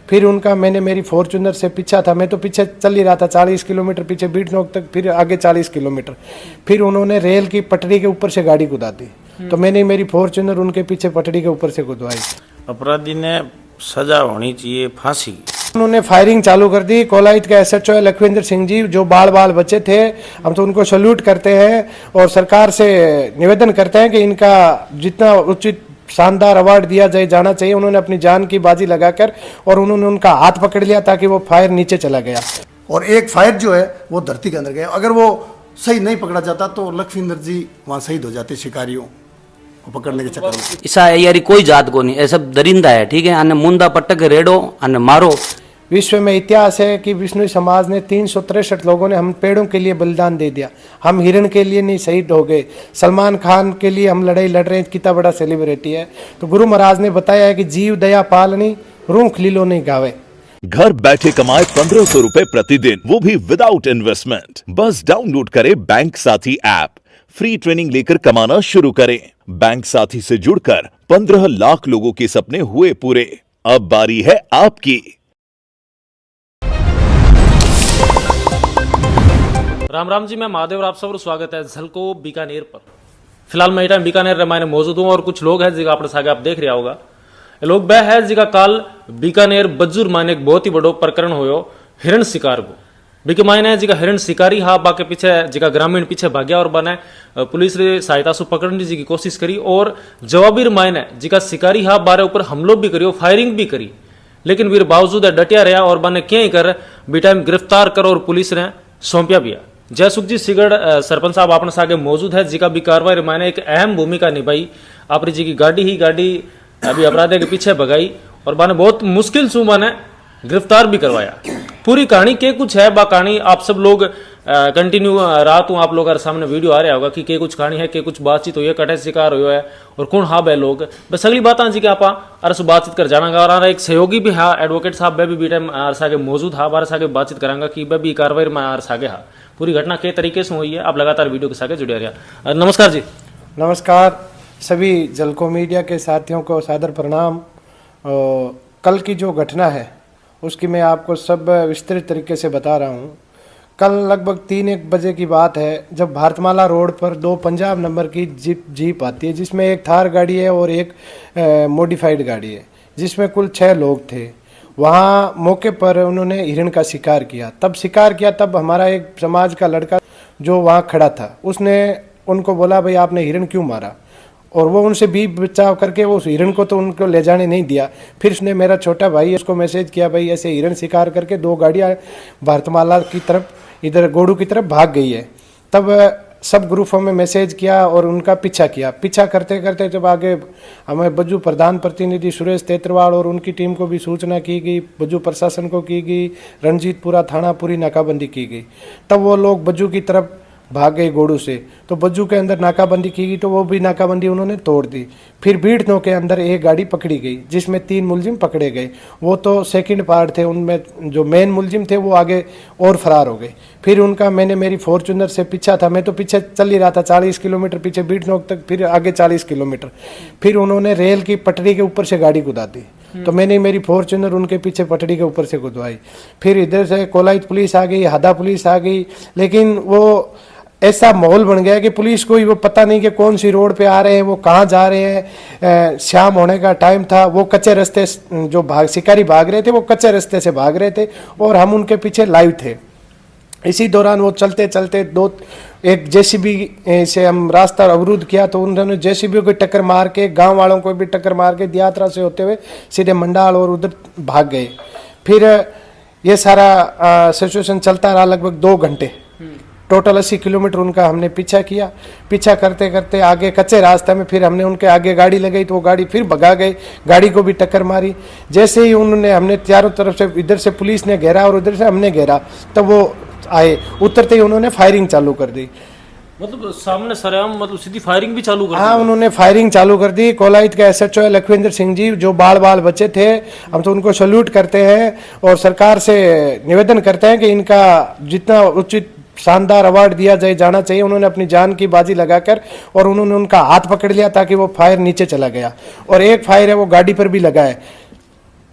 फिर उनका मैंने मेरी फॉर्च्यूनर से पीछा था, मैं तो पीछे चल ही रहा था 40 किलोमीटर पीछे बीट नोक तक, फिर आगे 40 किलोमीटर। फिर उन्होंने रेल की पटरी के ऊपर से गाड़ी कुदा दी, तो मैंने मेरी फॉर्च्यूनर उनके पीछे पटरी के ऊपर से कुदवाई। अपराधी ने सजा होनी चाहिए, फांसी। उन्होंने फायरिंग चालू कर दी। कोलाइत के एसएचओ लखविंदर सिंह जी जो बाल बच्चे थे, हम तो उनको सल्यूट करते हैं और सरकार से निवेदन करते हैं कि इनका जितना उचित शानदार अवार्ड दिया जाना चाहिए। उन्होंने अपनी जान की बाजी लगाकर और उन्होंने उनका हाथ पकड़ लिया ताकि वो फायर नीचे चला गया, और एक फायर जो है वो धरती के अंदर गया। अगर वो सही नहीं पकड़ा जाता तो लखविंदर जी वहाँ शहीद हो जाते शिकारियों को पकड़ने के चक्कर में। ऐसा यारी कोई जात को नहीं, ऐसा दरिंदा है, ठीक है। अन्य मुंदा पटक रेडो अन्य मारो। विश्व में इतिहास है कि विष्णु समाज ने 363 लोगों ने हम पेड़ों के लिए बलिदान दे दिया, हम हिरण के लिए नहीं शहीद हो गए। सलमान खान के लिए हम लड़ाई लड़ रहे हैं, कितना बड़ा सेलिब्रिटी है। तो गुरु महाराज ने बताया है कि जीव दया पालनी रूख लीलो नहीं गावे। घर बैठे कमाए 1500 रुपए प्रतिदिन, वो भी विदाउट इन्वेस्टमेंट। बस डाउनलोड करें बैंक साथी ऐप, फ्री ट्रेनिंग लेकर कमाना शुरू करें। बैंक साथी से जुड़कर 15 लाख लोगों के सपने हुए पूरे। अब बारी है आपकी। राम राम जी, मैं महादेव, आप सबका स्वागत है झलको बीकानेर पर। फिलहाल मैं टाइम बीकानेर मैंने मौजूद हूँ और कुछ लोग हैं जिनका अपने सागे आप देख रहा होगा। लोग वह है जिनका काल बीकानेर बज्जूर माने एक बहुत ही बड़ो प्रकरण होयो हिरण शिकार को। बीके मायने जिका हिरण शिकारी हा बाके पीछे जिका ग्रामीण पीछे भाग्या और बने पुलिस रे सहायता से पकड़ने जी की कोशिश करी और जवाबीर मायने जिका शिकारी हा बारे ऊपर हमलो भी करियो, फायरिंग भी करी, लेकिन वीर बावजूद डटिया रहा और बने क्या कर बी टाइम गिरफ्तार करो और पुलिस ने सौंपिया भी। जयसुख जी सिगड़ सरपंच साहब अपने सागे मौजूद है, जिका भी कार्रवाई मायने एक अहम भूमिका निभाई। आपरी जी की गाड़ी अभी अपराधी के पीछे भगाई और बाने बहुत मुश्किल से माने गिरफ्तार भी करवाया। पूरी कहानी के कुछ है बा कहानी आप सब लोग कंटिन्यू रात हूँ आप लोग सामने वीडियो आ रहा होगा कि के कुछ कहानी है, के कुछ बातचीत हुई है, कटे शिकार हुआ है और कौन हाँ बे लोग बस अगली बात जी के आप अरस बातचीत कर जाना। और एक सहयोगी भी हाँ एडवोकेट साहब वे भी टाइम आगे मौजूद हा बार सागे बातचीत करांगा कि वे भी कार्रवाई में आर सागे हा पूरी घटना के तरीके से हुई है। आप लगातार वीडियो के साथ जुड़े रहिए। नमस्कार जी। नमस्कार सभी झलको मीडिया के साथियों को सादर प्रणाम। कल की जो घटना है उसकी मैं आपको सब विस्तृत तरीके से बता रहा हूँ। कल लगभग 3-1 बजे की बात है जब भारतमाला रोड पर 2 पंजाब नंबर की जीप आती है जिसमें एक थार गाड़ी है और एक मॉडिफाइड गाड़ी है जिसमें कुल 6 लोग थे। वहाँ मौके पर उन्होंने हिरण का शिकार किया। तब हमारा एक समाज का लड़का जो वहाँ खड़ा था उसने उनको बोला भाई आपने हिरण क्यों मारा, और वो उनसे भी बचाव करके वो उस हिरण को तो उनको ले जाने नहीं दिया। फिर उसने मेरा छोटा भाई उसको मैसेज किया भाई ऐसे हिरण शिकार करके 2 गाड़ियाँ भारतमाला की तरफ इधर गोड़ू की तरफ भाग गई है। तब सब ग्रुपों में मैसेज किया और उनका पीछा करते करते जब आगे हमें बज्जू प्रधान प्रतिनिधि सुरेश तेतरवाल और उनकी टीम को भी सूचना की गई, बज्जू प्रशासन को की गई, रणजीतपुरा थाना पूरी नाकाबंदी की गई। तब वो लोग बज्जू की तरफ भाग गए गोड़ू से, तो बज्जू के अंदर नाकाबंदी की गई तो वो भी नाकाबंदी उन्होंने तोड़ दी। फिर बीड़नो के अंदर एक गाड़ी पकड़ी गई जिसमें 3 मुलजिम पकड़े गए। वो तो सेकंड पार्ट थे, उनमें जो मेन मुलजिम थे वो आगे और फरार हो गए। फिर उनका मैंने मेरी फॉर्च्यूनर से पीछा था, मैं तो पीछे चल ही रहा था 40 किलोमीटर पीछे बीड़नो तक, फिर आगे 40 किलोमीटर। फिर उन्होंने रेल की पटरी के ऊपर से गाड़ी कुदा दी, तो मैंने मेरी फॉर्च्यूनर उनके पीछे पटरी के ऊपर से कुदवाई। फिर इधर से कोलाइत पुलिस आ गई, हादा पुलिस आ गई, लेकिन वो ऐसा माहौल बन गया कि पुलिस को ही वो पता नहीं कि कौन सी रोड पे आ रहे हैं, वो कहाँ जा रहे हैं। शाम होने का टाइम था, वो कच्चे रास्ते जो शिकारी भाग रहे थे वो कच्चे रास्ते से भाग रहे थे और हम उनके पीछे लाइव थे। इसी दौरान वो चलते चलते एक जेसीबी से हम रास्ता अवरुद्ध किया तो उन्होंने जेसीबी को टक्कर मार के, गाँव वालों को भी टक्कर मार के दियात्रा से होते हुए सीधे मंडाल और उधर भाग गए। फिर ये सारा सिचुएशन चलता रहा लगभग 2 घंटे। टोटल 80 किलोमीटर उनका हमने पीछा करते करते आगे कच्चे रास्ते में फिर हमने उनके आगे गाड़ी लगाई तो वो गाड़ी फिर भगा गई, गाड़ी को भी टक्कर मारी। जैसे ही हमने चारों तरफ से इधर से पुलिस ने घेरा और उधर से हमने घेरा, तब वो आए, उतरते ही उन्होंने फायरिंग चालू कर दी। मतलब सामने सरेआम मतलब सीधी फायरिंग भी चालू कर दी? हाँ, उन्होंने फायरिंग चालू कर दी। कोलाइत के एसएचओ लखविंदर सिंह जी जो बाल बच्चे थे, हम तो उनको सल्यूट करते हैं और सरकार से निवेदन करते हैं कि इनका जितना उचित शानदार अवार्ड दिया जाना चाहिए। उन्होंने अपनी जान की बाजी लगाकर और उन्होंने उनका हाथ पकड़ लिया ताकि वो फायर नीचे चला गया, और एक फायर है वो गाड़ी पर भी लगा है।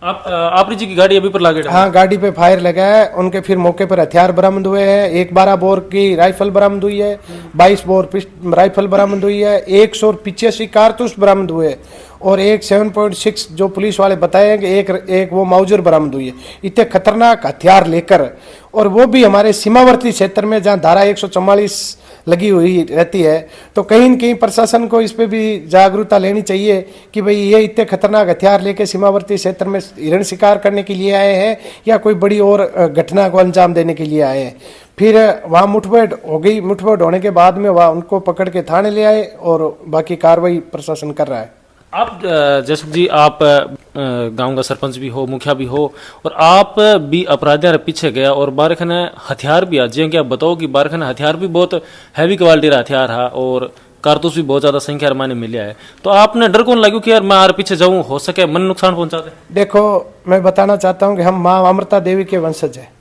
आप जी की गाड़ी अभी पर लागे हाँ, गाड़ी पे फायर लगा है। उनके फिर मौके पर हथियार बरामद हुए हैं। एक 12 बोर की राइफल बरामद हुई है, 22 बोर राइफल बरामद हुई है, 185 कारतूस बरामद हुए और एक 7.6 जो पुलिस वाले बताए हैं कि एक वो माउजर बरामद हुई है। इतने खतरनाक हथियार लेकर, और वो भी हमारे सीमावर्ती क्षेत्र में जहाँ धारा 144 लगी हुई रहती है। तो कहीं न कहीं प्रशासन को इस पे भी जागरूकता लेनी चाहिए कि भाई ये इतने खतरनाक हथियार लेके सीमावर्ती क्षेत्र में हिरण शिकार करने के लिए आए हैं या कोई बड़ी और घटना को अंजाम देने के लिए आए हैं। फिर वहाँ मुठभेड़ हो गई। मुठभेड़ होने के बाद में वहाँ उनको पकड़ के थाने ले आए और बाकी कार्रवाई प्रशासन कर रहा है। आप जसुख जी, आप गांव का सरपंच भी हो, मुखिया भी हो, और आप भी अपराधियों के पीछे गया और बारखने हथियार भी आ जी कि आप बताओ कि बारखने हथियार भी बहुत हैवी क्वालिटी का हथियार है और कारतूस भी बहुत ज्यादा संख्या में मिले है। तो आपने डर कौन लगे कि यार मैं पीछे जाऊं, हो सके मन नुकसान पहुंचा दे? देखो, मैं बताना चाहता हूँ कि हम माँ अमृता देवी के वंशज हैं।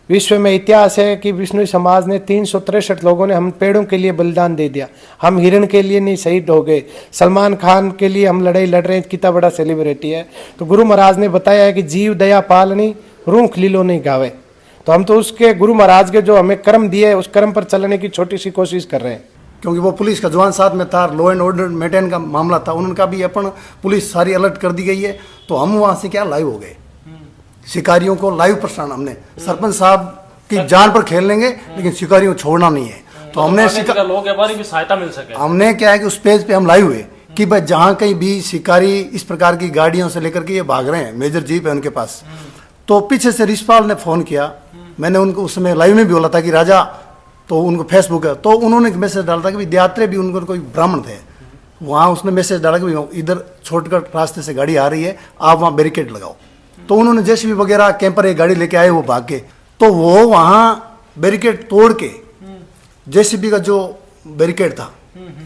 विश्व में इतिहास है कि विष्णु समाज ने 363 लोगों ने हम पेड़ों के लिए बलिदान दे दिया। हम हिरण के लिए नहीं शहीद हो गए। सलमान खान के लिए हम लड़ाई लड़ रहे हैं, कितना बड़ा सेलिब्रिटी है। तो गुरु महाराज ने बताया है कि जीव दया पालनी रूख लीलो नहीं गावे। तो हम तो उसके गुरु महाराज के जो हमें कर्म दिए उस कर्म पर चलने की छोटी सी कोशिश कर रहे हैं। क्योंकि वो पुलिस का जवान साथ में था, लॉ एंड ऑर्डर मेंटेन का मामला था, उनका भी अपन पुलिस सारी अलर्ट कर दी गई है। तो हम वहाँ से क्या लाइव हो गए, शिकारियों को लाइव प्रसारण। हमने सरपंच साहब की जान पर खेल लेंगे लेकिन शिकारियों को छोड़ना नहीं है। तो हमने लोग व्यापारी भी सहायता मिल सके, हमने क्या है कि उस पेज पे हम लाइव हुए कि भाई जहाँ कहीं भी शिकारी इस प्रकार की गाड़ियों से लेकर के ये भाग रहे हैं, मेजर जीप है उनके पास। तो पीछे से रिशपाल ने फोन किया, मैंने उनको उस समय लाइव में भी बोला था कि राजा, तो उनको फेसबुक है, तो उन्होंने मैसेज डाला था कि विद्यार्थी भी उनको कोई ब्राह्मण थे वहाँ, उसने मैसेज डाला कि इधर शॉर्टकट रास्ते से गाड़ी आ रही है, आप वहाँ बैरिकेड लगाओ। तो उन्होंने जेसीबी वगैरह कैंपर एक गाड़ी लेके आए, वो भाग के, तो वो वहाँ बैरिकेड तोड़ के जेसीबी का जो बैरिकेड था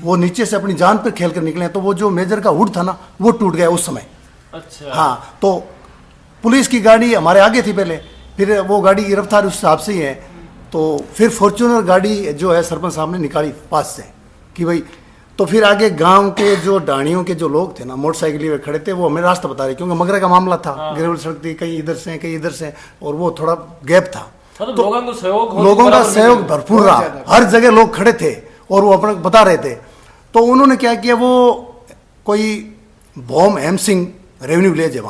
वो नीचे से अपनी जान पर खेल कर निकले। तो वो जो मेजर का हुड था ना वो टूट गया उस समय। अच्छा। हाँ, तो पुलिस की गाड़ी हमारे आगे थी पहले, फिर वो गाड़ी की रफ्तार उस हिसाब से ही है। तो फिर फॉर्च्यूनर गाड़ी जो है सरपंच साहब ने निकाली पास से कि भाई, तो फिर आगे गांव के जो डाणियों के जो लोग थे ना, मोटरसाइकिल पे खड़े थे, वो हमें रास्ता बता रहे, क्योंकि मगरा का मामला था, ग्रेवल सड़क थी, कहीं इधर से कहीं इधर से, और वो थोड़ा गैप था। तो लोगों का सहयोग भरपूर रहा, हर जगह लोग खड़े थे और वो अपना बता रहे थे। तो उन्होंने क्या किया, वो कोई बॉम हेम सिंह रेवेन्यू विलेज है,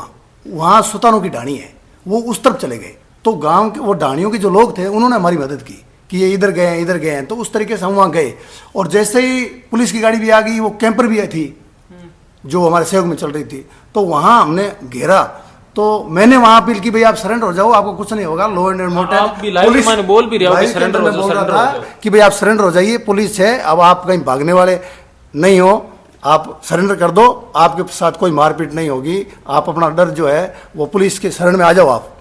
वहाँ सुतानों की डाणी है, वो उस तरफ चले गए। तो गांव के वो डाणियों के जो लोग थे उन्होंने हमारी मदद की कि ये इधर गए इधर गए हैं। तो उस तरीके से हम वहाँ गए और जैसे ही पुलिस की गाड़ी भी आ गई, वो कैंपर भी आई थी जो हमारे सहयोग में चल रही थी, तो वहाँ हमने घेरा। तो मैंने वहाँ अपील की, भाई आप सरेंडर हो जाओ, आपको कुछ नहीं होगा, लॉ एंड ऑर्डर पुलिस मैंने बोल भी रहा था कि भाई आप सरेंडर हो जाइए, पुलिस है, अब आप कहीं भागने वाले नहीं हो, आप सरेंडर कर दो, आपके साथ कोई मारपीट नहीं होगी, आप अपना डर जो है वो पुलिस के शरण में आ जाओ, आप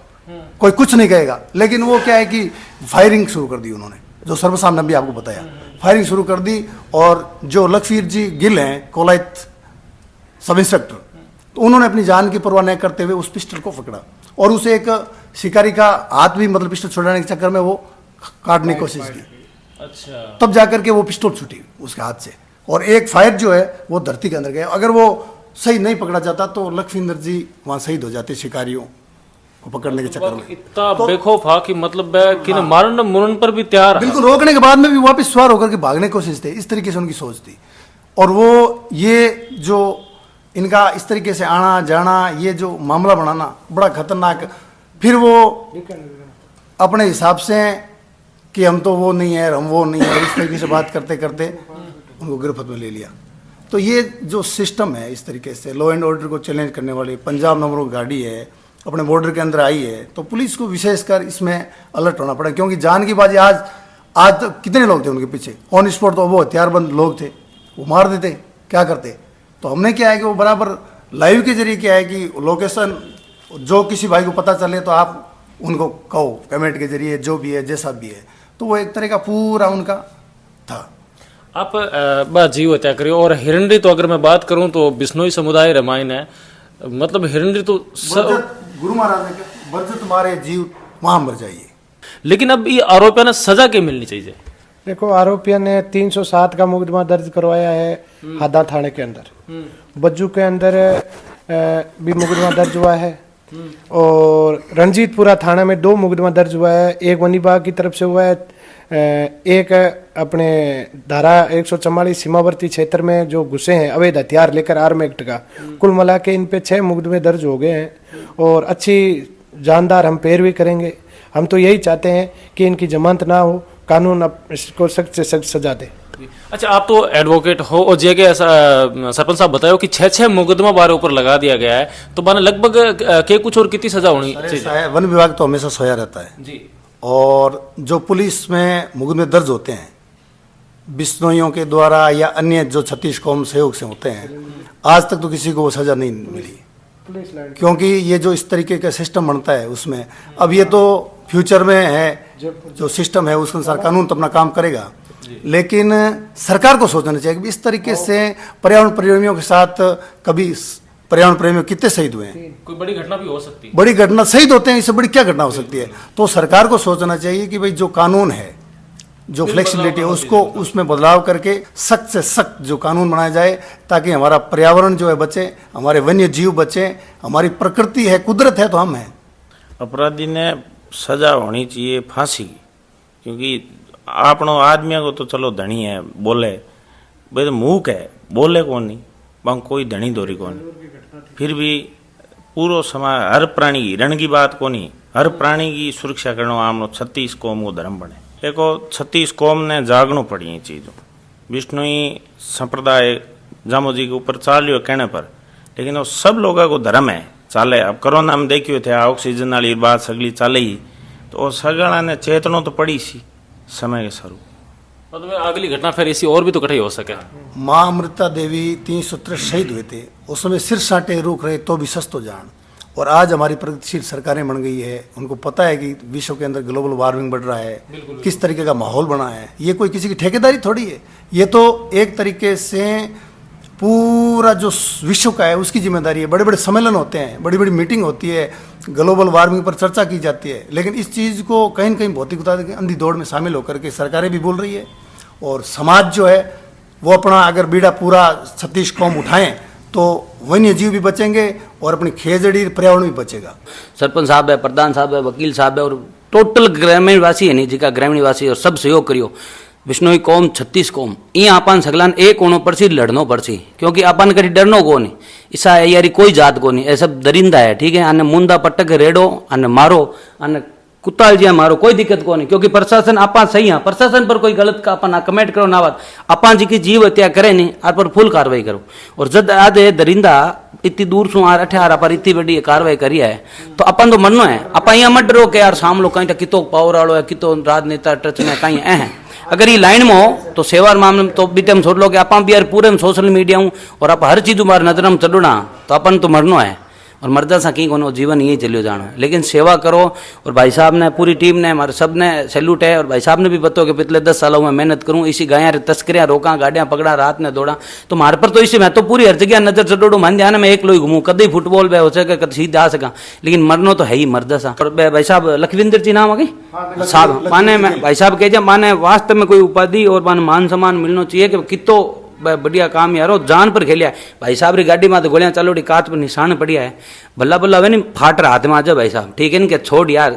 कोई कुछ नहीं कहेगा। लेकिन वो क्या है कि फायरिंग शुरू कर दी उन्होंने, जो सर्व साहब ने भी आपको बताया, फायरिंग शुरू कर दी। और जो लखवीर जी गिल हैं, कोलायत सब इंस्पेक्टर, तो उन्होंने अपनी जान की परवाह नहीं करते हुए उस पिस्टल को पकड़ा और उसे एक शिकारी का हाथ भी, मतलब पिस्टल छुड़ाने के चक्कर में वो काटने की कोशिश की। अच्छा। तब जाकर के वो पिस्टल छूटी उसके हाथ से और एक फायर जो है वो धरती के अंदर गया। अगर वो सही नहीं पकड़ा जाता तो लखविंदर जी वहाँ शहीद हो जाते शिकारियों को पकड़ने के चक्कर में। इतना बेखौफ था कि मतलब कि मारन मुरन पर भी तैयार, बिल्कुल रोकने के बाद में भी वापस सवार होकर के भागने की कोशिश थे। इस तरीके से उनकी सोच थी। और वो ये जो इनका इस तरीके से आना जाना, ये जो मामला बनाना बड़ा खतरनाक। फिर वो अपने हिसाब से कि हम तो वो नहीं है, हम वो नहीं है, इस तरीके से बात करते करते उनको गिरफ्त में ले लिया। तो ये जो सिस्टम है इस तरीके से लॉ एंड ऑर्डर को चैलेंज करने वाली पंजाब नंबरों की गाड़ी है, अपने बॉर्डर के अंदर आई है, तो पुलिस को विशेषकर इसमें अलर्ट होना पड़ा। क्योंकि जान की बाजी आज तो कितने लोग थे उनके पीछे, ऑन स्पॉट तो वो हथियारबंद लोग थे, वो मार देते, क्या करते। तो हमने क्या है कि वो बराबर लाइव के जरिए क्या है कि लोकेशन जो किसी भाई को पता चले तो आप उनको कहो कमेंट के जरिए, जो भी है जैसा भी है। तो वो एक तरह का पूरा उनका था। आप बात जीव हत्या करिए। और हिरण्डी तो अगर मैं बात करूं तो बिश्नोई समुदाय रामायण है, मतलब हिरण्डी तो गुरु महाराज ने कहा बरजत मारे जीव वहां मर जाइए। लेकिन अब ये आरोपियों ने सजा क्या मिलनी चाहिए? देखो, आरोपियों ने 307 का मुकदमा दर्ज करवाया है हादा थाने के अंदर। बज्जू के अंदर भी मुकदमा दर्ज हुआ है और रंजीतपुरा थाना में 2 मुकदमा दर्ज हुआ है। एक वनी विभाग की तरफ से हुआ है, एक अपने धारा 144 सीमावर्ती क्षेत्र में जो घुसे हैं अवैध हथियार लेकर आर्म एक्ट का। कुल मिला के इन पे 6 मुकदमे दर्ज हो गए हैं और अच्छी जानदार हम पैरवी करेंगे। हम तो यही चाहते हैं कि इनकी जमानत ना हो, कानून इसको सख्त से सख्त सजा दे। अच्छा, आप तो एडवोकेट हो और जे के ऐसा सरपंच साहब बताओ कि 6 मुकदमा बारे ऊपर लगा दिया गया है, तो माने लगभग के कुछ और कितनी सजा होनी चाहिए? वन विभाग तो हमेशा सोया रहता है जी। और जो पुलिस में मुकदमे दर्ज होते हैं बिश्नोइयों के द्वारा या अन्य जो 36 कौम सहयोग से होते हैं, आज तक तो किसी को वो सजा नहीं मिली, क्योंकि ये जो इस तरीके का सिस्टम बनता है उसमें अब ये तो फ्यूचर में है, जो सिस्टम है उसके अनुसार कानून तो अपना काम करेगा, लेकिन सरकार को सोचना चाहिए कि इस तरीके से पर्यावरण प्रेमियों के साथ कभी पर्यावरण प्रेमियों कितने शहीद हुए हैं, कोई बड़ी घटना भी हो सकती है, बड़ी घटना शहीद होते हैं, इससे बड़ी क्या घटना हो सकती है। तो सरकार को सोचना चाहिए कि भाई जो कानून है, जो फ्लेक्सिबिलिटी है, उसको उसमें बदलाव करके सख्त से सख्त जो कानून बनाया जाए, ताकि हमारा पर्यावरण जो है बचे, हमारे वन्य जीव बचे, हमारी प्रकृति है, कुदरत है तो हम हैं। अपराधी ने सजा होनी चाहिए फांसी की, क्योंकि आपनो आदमियों को तो चलो धनी है बोले, भाई तो मूक है बोले कौन नहीं, वहाँ कोई धनी दोरी कौन, फिर भी पूरा समाज हर प्राणी हिरण की बात को नहीं, हर प्राणी की सुरक्षा करना आमनो 36 कौम को धर्म बने। देखो 36 कौम ने जागनो पड़ी ये चीज़ों, विष्णुई संप्रदाय जामो जी के ऊपर चाल लियो कहने पर, लेकिन वो सब लोगों को धर्म है चाले। अब कोरोना में देखियो थे ऑक्सीजन वाली बात सगली चाले ही, तो सगड़ा ने चेतनो तो पड़ी सी समय के स्वरूप। मतलब अगली घटना फिर इसी और भी तो कठिन हो सके। माँ अमृता देवी 373 शहीद हुए थे, उस समय सिर साटे रुक रहे तो भी सस्तो जान। और आज हमारी प्रगतिशील सरकारें बन गई है, उनको पता है कि विश्व के अंदर ग्लोबल वार्मिंग बढ़ रहा है, किस तरीके का माहौल बना है। ये कोई किसी की ठेकेदारी थोड़ी है, ये तो एक तरीके से पूरा जो विश्व का है उसकी जिम्मेदारी है। बड़े बड़े सम्मेलन होते हैं, बड़ी बड़ी मीटिंग होती है, ग्लोबल वार्मिंग पर चर्चा की जाती है, लेकिन इस चीज़ को कहीं न कहीं भौतिकता की अंधी दौड़ में शामिल होकर के सरकारें भी बोल रही है और समाज जो है वो अपना अगर बीड़ा पूरा 36 कौम उठाएं तो वन्य जीव भी बचेंगे और अपनी खेजड़ी पर्यावरण भी बचेगा। सरपंच साहब है, प्रधान साहब है, वकील साहब है और टोटल ग्रामीण वासी है नहीं जी का ग्रामीण वासी और सब सहयोग करियो। विष्णुई कौम 36 कौम ये अपन सगलान एक होनो पड़सी लड़नो पड़सी, क्योंकि अपन कभी डरनो को नहीं, ऐसा यारी कोई जात को नहीं, ऐसा दरिंदा है ठीक है। आने मुंदा पटक रेडो आने मारो आने कुत्ता जिया मारो कोई दिक्कत को नहीं, क्योंकि प्रशासन आपा सही है, प्रशासन पर कोई गलत का अपन कमेंट करो ना बात, आपा जी की जीव हत्या करे नहीं आर पर फुल कार्रवाई करो। और जब आज दरिंदा इतनी दूर सु आर अठारह पर इतनी बड़ी कार्रवाई करी है तो अपन तो मनो है, आप यहाँ मत डरो कि यार साम लो कहीं कितो पावर वालो है, कितो राजनेता टच में कहीं है। अगर ये लाइन में हो तो सेवार मामले में तो बीते हम सोच लो कि आप भी यार पूरे में सोशल मीडिया हूँ और आप हर चीज़ हमारे नजर में चलना तो अपन तो मरनो है और मर्दा सा कहीं कोनो जीवन यही चलियो जाना है। लेकिन सेवा करो और भाई साहब ने पूरी टीम ने हमारे सब ने सैल्यूट है। और भाई साहब ने भी बताओ कि पिछले 10 सालों में मेहनत करूँ, इसी गाया तस्करियाँ रोका, गाड़ियाँ पकड़ा, रात में दौड़ा, तो हमारे पर तो इसी मैं तो पूरी हर जगह नजर चटोड़ू मान ध्यान में एक लोग घूमूँ, कभी फुटबॉल पे हो सके कभी सीधा आ सका, लेकिन मरनो तो है ही मर्दा सा। और भाई साहब लखविंदर जी नाम आ गई साहब माने भाई साहब कह माने वास्तव में कोई उपाधि और मान सम्मान मिलना चाहिए कि कितो बढ़िया काम यारो जान पर खेलिया है। भाई साहब री गाड़ी में तो गोलियां चलोड़ी, कांच पर निशान पड़िया है, बल्ला बल्ला वे नहीं फाट रहा हाथ में आ जाओ भाई साहब ठीक है ना, क्या छोड़ यार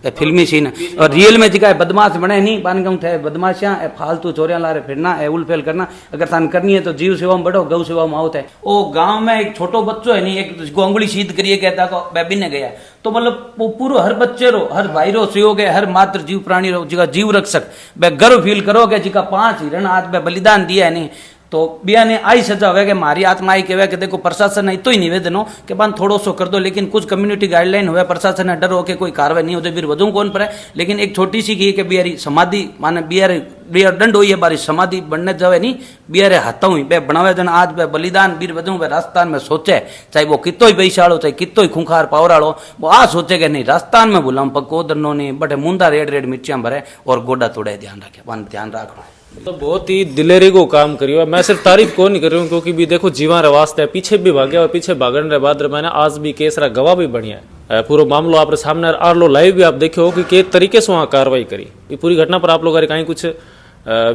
फिल्मी सीन है। और रियल में जिका बदमाश बने नहीं बान गाँव थे बदमाशियाँ फालतू चोरियां ला रहे फिरना है, उलफेल करना, अगर थान करनी है तो जीव सेवा में बढ़ो, गौ सेवा में आओ थे। ओ गाँव में एक छोटो बच्चो है नहीं, एक गोंगली सीध करिए कहता को बेबी ने गया, तो मतलब वो पूरा हर बच्चे रो हर भाई रो सहयोग है, हर मात्र जीव प्राणी रो जिका जीव रक्षक बे गर्व फील करोगे जिका 5 हिरण आज बे बलिदान दिया है नहीं, तो बिया ने आई सजा हुआ कि मारी आत्मा आई कहे कि देखो प्रशासन ने इतो ही निवेदन हो कि बन थोड़ो सो कर दो, लेकिन कुछ कम्युनिटी गाइडलाइन हुआ प्रशासन ने डर हो के कोई कार्रवाई नहीं होती, फिर वजू कौन पर है। लेकिन एक छोटी सी की कि बिहारी समाधि माने बिहार दंड हुई है बारी समाधि बनने जावे नहीं, बिहारे हाथों ही बे बनावे जन आज बे बलिदान बीर वजू बे राजस्थान में सोचे, चाहे वो कितो ही पैसाड़ो चाहे कितो ही खूंखार पावराड़ो, वो आ सोचे कि नहीं राजस्थान में बुलाऊं पक्को दरनो नहीं बटे मुंदा रेड रेड मिर्चियां भरे और गोडा तोड़े, ध्यान रखे ध्यान रखो। तो बहुत ही दिलेरी को काम करियो। मैं सिर्फ तारीफ को नहीं कर रही हूँ क्योंकि भी देखो जीवा रे वास्ते पीछे भी भाग्या और पीछे भागन रे बाद मैंने आज भी केस रा गवाह भी बढ़िया है, पूरा मामलो आप सामने आर लो लाइव भी आप देखे हो कि के तरीके से वहाँ कार्रवाई करी। ये पूरी घटना पर आप लोग कहीं कुछ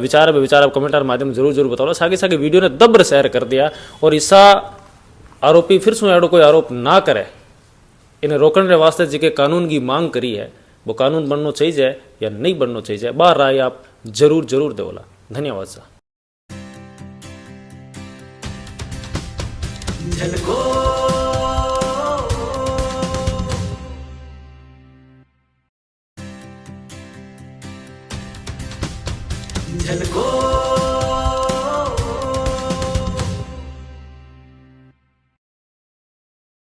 विचार आप कमेंट माध्यम जरूर बताओ। सागे सागे वीडियो ने दब्र शेयर कर दिया और ऐसा आरोपी फिर सो एडो कोई आरोप ना करे इन्हें रोकने वास्ते जी के कानून की मांग करी है, वो कानून बनना चाहिए या नहीं बनना चाहिए, बाहर राय आप जरूर जरूर देवला। धन्यवाद सर। झलको